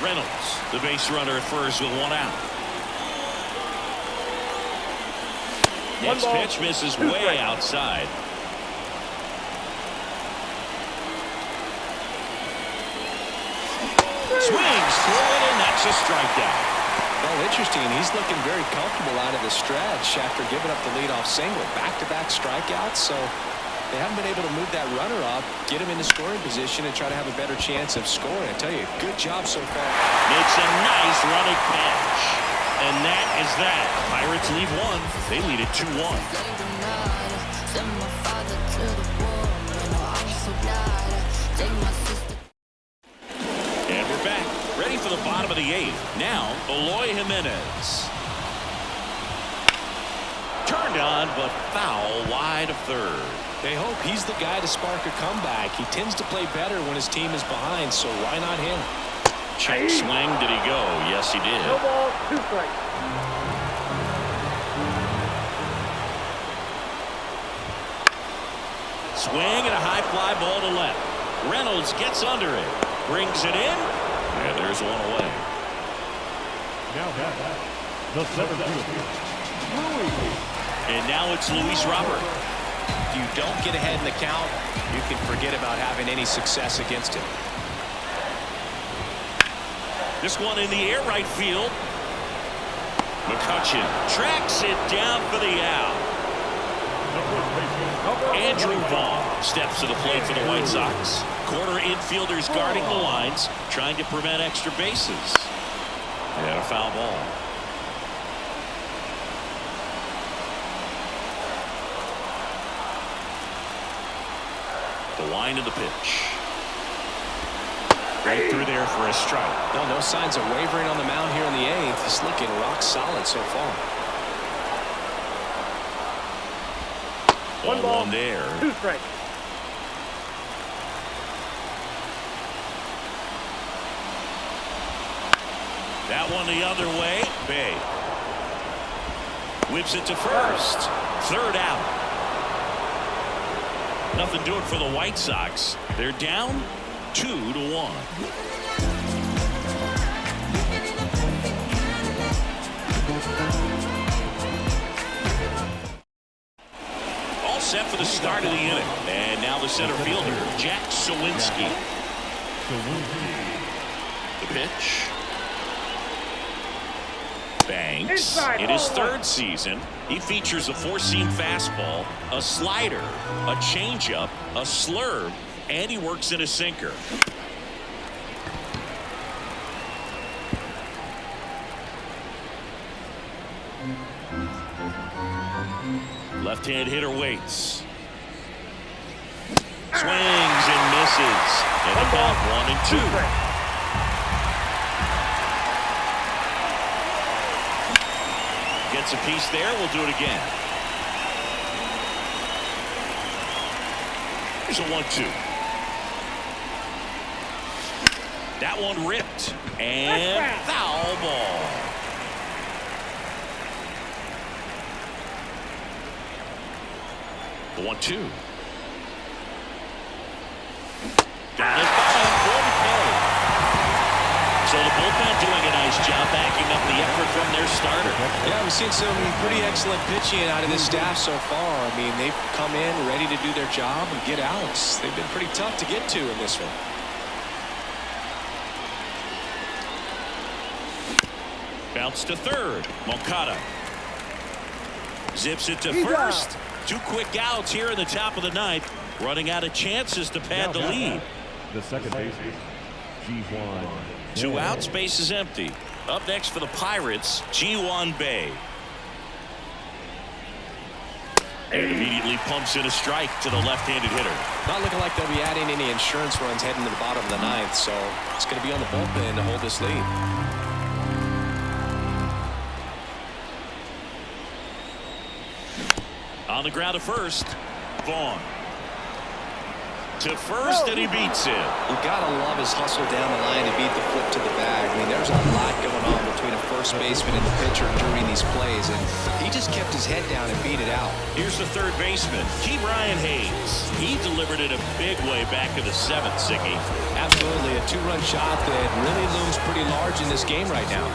Reynolds, the base runner at first with 1 out. Next pitch misses way outside. Swings through it, and that's a strikeout. Well, interesting. He's looking very comfortable out of the stretch after giving up the leadoff single. Back-to-back strikeouts, so they haven't been able to move that runner up, get him into scoring position, and try to have a better chance of scoring. I tell you, good job so far. Makes a nice running catch. And that is that. Pirates lead 1. They lead it 2-1. And we're back. Ready for the bottom of the 8th. Now, Eloy Jimenez. Turned on, but foul wide of third. They hope he's the guy to spark a comeback. He tends to play better when his team is behind, so why not him? Check swing. Did he go? Yes, he did. No ball, 2 strikes. Swing and a high fly ball to left. Reynolds gets under it. Brings it in. And there's one away. Now back. The 7th fielder, Louis. And now it's Luis Robert. If you don't get ahead in the count, you can forget about having any success against him. This one in the air right field. McCutchen tracks it down for the out. Andrew Vaughn steps to the plate for the White Sox. Corner infielders guarding the lines, trying to prevent extra bases. And a foul ball. The wind of the pitch. Right through there for a strike. Well, no signs of wavering on the mound here in the 8th. He's looking rock solid so far. 1 ball, there. 2 strikes. That one the other way. Bay whips it to first. Third out. Nothing doing for the White Sox. They're down 2-1. All set for the start of the inning. And now the center fielder, Jack Sawinski. The pitch. Banks. In his 3rd season, he features a 4-seam fastball, a slider, a changeup, a slurve, and he works in a sinker. Left-hand hitter waits. Swings and misses. And a count 1-2. Gets a piece there. We'll do it again. Here's a 1-2. That one ripped. And foul ball. The 1-2. Got it by. So the bullpen doing a nice job backing up the effort from their starter. Yeah, we've seen some pretty excellent pitching out of this staff so far. I mean, they've come in ready to do their job and get outs. They've been pretty tough to get to in this one. Bounce to third. Moncada zips it to first. 2 quick outs here in the top of the 9th. Running out of chances to pad the lead. The second baseman, G1. 2 outs, base is empty. Up next for the Pirates, G1 Bay. And immediately pumps in a strike to the left-handed hitter. Not looking like they'll be adding any insurance runs heading to the bottom of the 9th, so it's going to be on the bullpen to hold this lead. On the ground to first, Vaughn. To first, and he beats it. You gotta love his hustle down the line to beat the flip to the bag. I mean, there's a lot going on between a first baseman and the pitcher during these plays, and he just kept his head down and beat it out. Here's the third baseman, Brian Hayes. He delivered it a big way back in the 7th, Siggy. Absolutely, a 2-run shot that really looms pretty large in this game right now.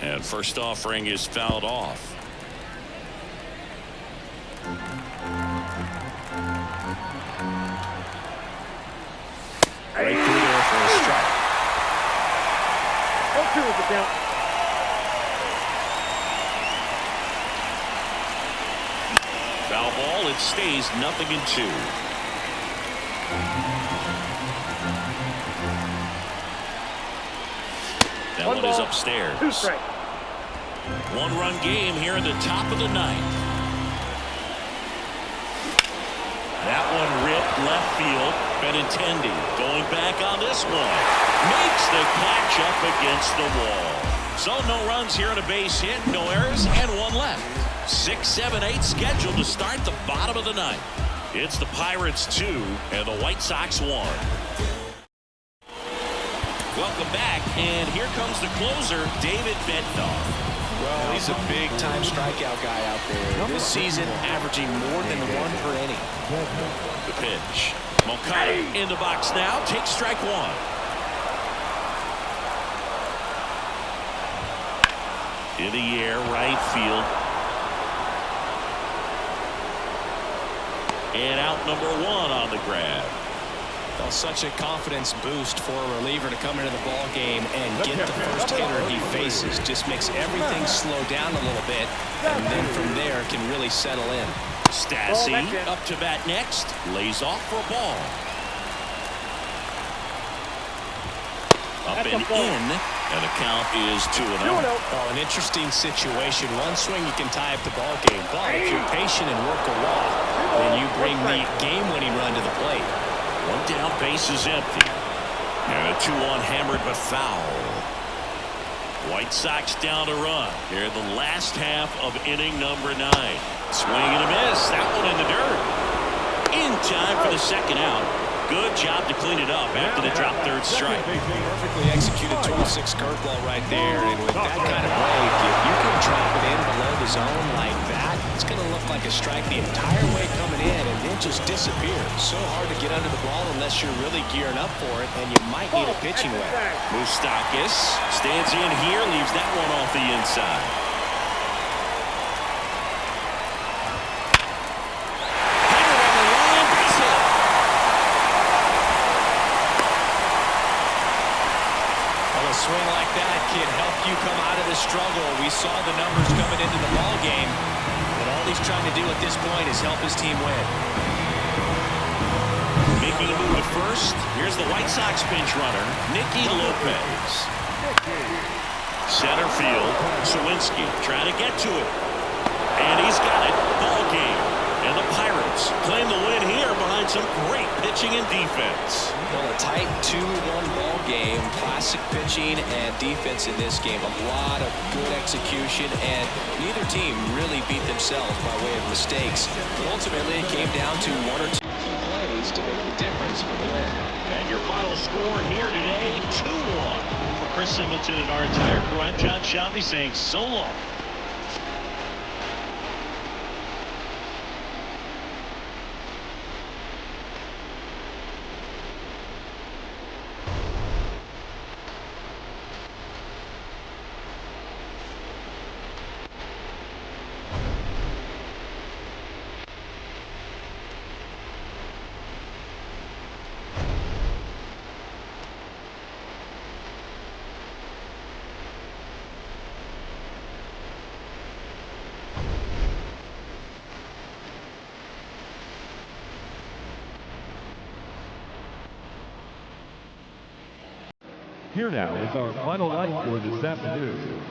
And first offering is fouled off. Right through there for a strike. 0-2 is the count. Foul ball. It stays 0-2. That one is upstairs. 2 strikes. One-run game here in the top of the ninth. That one ripped left field. Benintendi going back on this one. Makes the catch up against the wall. So no runs here and a base hit, no errors, and one left. 6, 7, 8 scheduled to start the bottom of the ninth. It's the Pirates 2 and the White Sox 1. Welcome back, and here comes the closer, David Bednar. Well, he's a big-time strikeout guy out there. This season, averaging more than 1 per inning. The pitch. Moncada in the box now. Takes strike 1. In the air, right field. And out number 1 on the grab. Well, such a confidence boost for a reliever to come into the ball game and get the first hitter he faces. Just makes everything slow down a little bit, and then from there can really settle in. Stassi up to bat next. Lays off for a ball. Up and in, and the count is 2-0. Oh, an interesting situation. One swing you can tie up the ball game, but if you're patient and work a walk, then you bring the game-winning run to the plate. One down, base is empty. And a 2-1 hammered but foul. White Sox down to run here in the last half of inning number 9. Swing and a miss. That one in the dirt. In time for the second out. Good job to clean it up after the drop third strike. Perfectly executed 12-6 curveball right there. And with that kind of break, if you can drop it in below the zone like that, it's going to look like a strike the entire way coming in, and it just disappears. So hard to get under the ball unless you're really gearing up for it, and you might need a pitching wedge. Moustakas stands in here, leaves that one off the inside. A swing like that can help you come out of the struggle. We saw the numbers coming into the ball game, but all he's trying to do at this point is help his team win. Making a move at first, here's the White Sox pinch runner, Nicky Lopez. Center field, Sawinski trying to get to it. And he's got it. Ball game. And the Pirates claim the win here behind some great pitching and defense. Well, a tight 2-1 ball game, classic pitching and defense in this game. A lot of good execution, and neither team really beat themselves by way of mistakes. But ultimately, it came down to 1 or 2 key plays to make the difference for the win. And your final score here today, 2-1. For Chris Singleton and our entire crew, I'm John Shelby saying so long. Here now is our final line for this afternoon.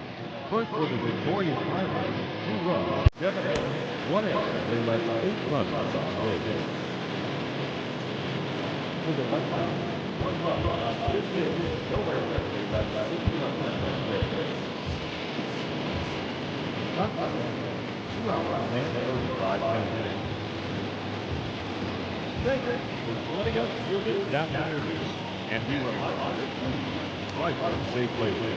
First for the victorious Pirates, 2 runs, 7 innings, 1 error. They left 8 runs on base. For the White Sox, 1 run on 6 innings, no error. They left 8 runs on base. Not 2 hours and 35 minutes. Thank you for joining us here this afternoon. And we remind you, right, stay playful.